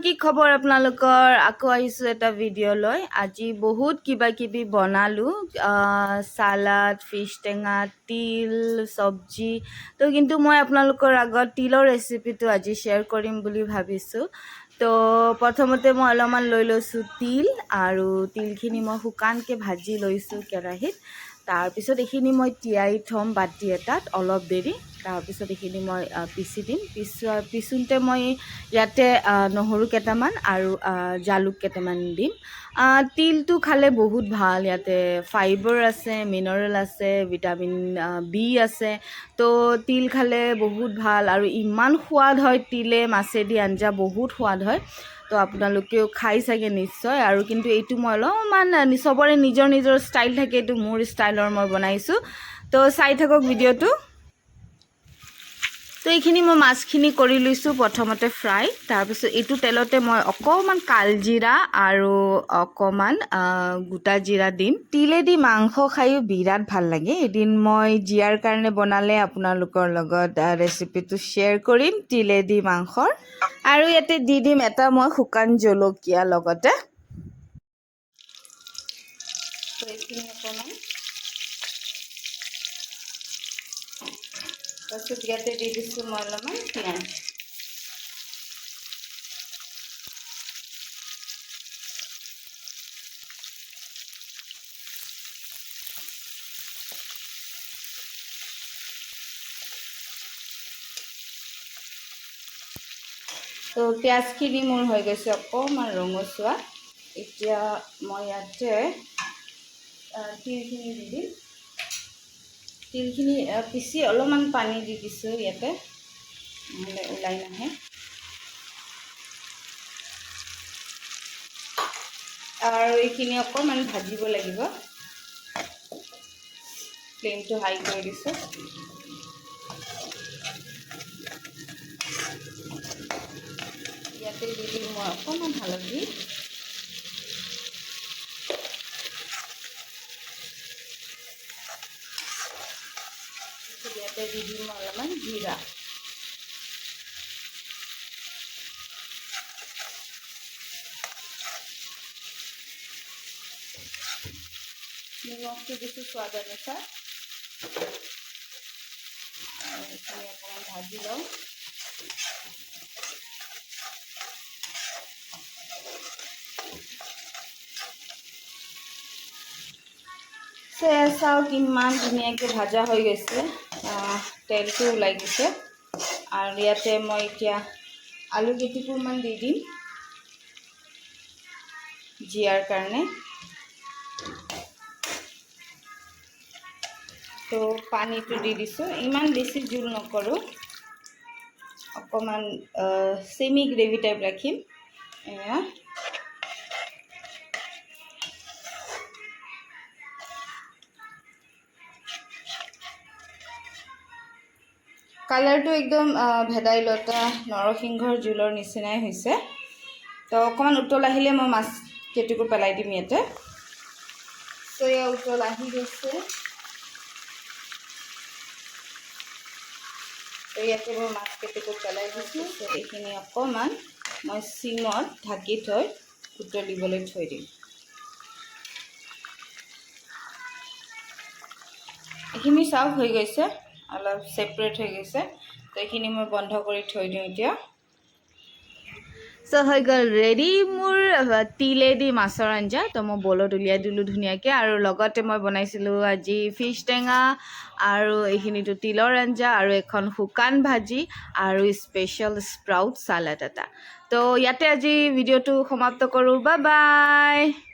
কি খবৰ আপোনালোকৰ আকৌ আহিছোঁ এটা ভিডিঅ' লৈ আজি বহুত কিবা কিবি বনালোঁ সালাড ফিশ টেঙা তিল চব্জি তো কিন্তু মই আপোনালোকৰ আগত তিলৰ ৰেচিপিটো আজি শ্বেয়াৰ কৰিম বুলি ভাবিছোঁ তো প্ৰথমতে মই অলপমান লৈ লৈছোঁ তিল আৰু তিলখিনি মই শুকানকৈ ভাজি লৈছোঁ কেৰাহীত তাৰপিছত এইখিনি মই তিয়াই থ'ম বাতি এটাত অলপ দেৰি তাৰপিছত এইখিনি মই পিচি দিম পিছোঁতে মই ইয়াতে নহৰু কেইটামান আৰু জালুক কেইটামান দিম তিলটো খালে বহুত ভাল ইয়াতে ফাইবাৰ আছে মিনাৰেল আছে ভিটামিন বি আছে তো তিল খালে বহুত ভাল আৰু ইমান সোৱাদ হয় তিলে মাছেদি আঞ্জা বহুত সোৱাদ হয় তো আপোনালোকেও খাই চাগে নিশ্চয় আৰু কিন্তু এইটো মই অলপমান চবৰে নিজৰ নিজৰ ষ্টাইল থাকে এইটো মোৰ ষ্টাইলৰ মই বনাইছোঁ তো চাই থাকক ভিডিঅ'টো তো এইখিনি মই মাছখিনি কৰি লৈছোঁ প্ৰথমতে ফ্ৰাই তাৰপিছত এইটো তেলতে মই অকণমান কালজিৰা আৰু অকণমান গোটা জিৰা দিম তিলেদি মাংস খায়ো বিৰাট ভাল লাগে এদিন মই জিয়াৰ কাৰণে বনালে আপোনালোকৰ লগত ৰেচিপিটো শ্বেয়াৰ কৰিম তিলেদি মাংসৰ আৰু ইয়াতে দি দিম এটা মই শুকান জলকীয়া লগতে তো এইখিনি অকণমান তাৰপিছত ইয়াতে দি দিছোঁ মই অলপমান পিঁয়াজ তো পিঁয়াজখিনি মোৰ হৈ গৈছে অকণমান ৰঙচুৱা এতিয়া মই ইয়াতে তিলখিনি দি দিম তিলখিনি পিচি অলপমান পানী দি দিছোঁ ইয়াতে নহ'লে ওলাই নাহে আৰু এইখিনি অকণমান ভাজিব লাগিব ফ্লেমটো হাই কৰি দিছোঁ ইয়াতে দি দিম মই অকণমান হালধি ইয়াতে দি দিম অলপমান জিৰা নিমখটো দিছোঁ স্বাদ অনুসাৰ আৰু এইখিনি অকণমান ভাজি লওঁ চাওক ইমান ধুনীয়াকৈ ভাজা হৈ গৈছে তেলটো ওলাই গৈছে আৰু ইয়াতে মই এতিয়া আলু কেইটুকুৰমান দি দিম জিয়াৰ কাৰণে তো পানীটো দি দিছোঁ ইমান বেছি জোল নকৰোঁ অকণমান চেমি গ্ৰেভি টাইপ ৰাখিম এয়া কালাৰটো একদম ভেদাইলতা নৰসিংহৰ জোলৰ নিচিনাই হৈছে তো অকণমান উতল আহিলে মই মাছ কেইটুকুৰ পেলাই দিম ইয়াতে তো এয়া উতল আহি গৈছে তো ইয়াতে মই মাছ কেইটুকুৰ পেলাই দিছোঁ এইখিনি অকণমান মই চিমত ঢাকি থৈ উতলিবলৈ থৈ দিম এইখিনি চাওক হৈ গৈছে অলপ সেপাৰেট হৈ গৈছে তো এইখিনি মই বন্ধ কৰি থৈ দিওঁ এতিয়া চ' হৈ গ'ল ৰেডি মোৰ তিলেদি মাছৰ আঞ্জা তো মই বলত উলিয়াই দিলোঁ ধুনীয়াকৈ আৰু লগতে মই বনাইছিলোঁ আজি ফিছ টেঙা আৰু এইখিনিতো তিলৰ আঞ্জা আৰু এখন শুকান ভাজি আৰু স্পেচিয়েল স্প্ৰাউট চালাড এটা তো ইয়াতে আজি ভিডিঅ'টো সমাপ্ত কৰোঁ বাই বাই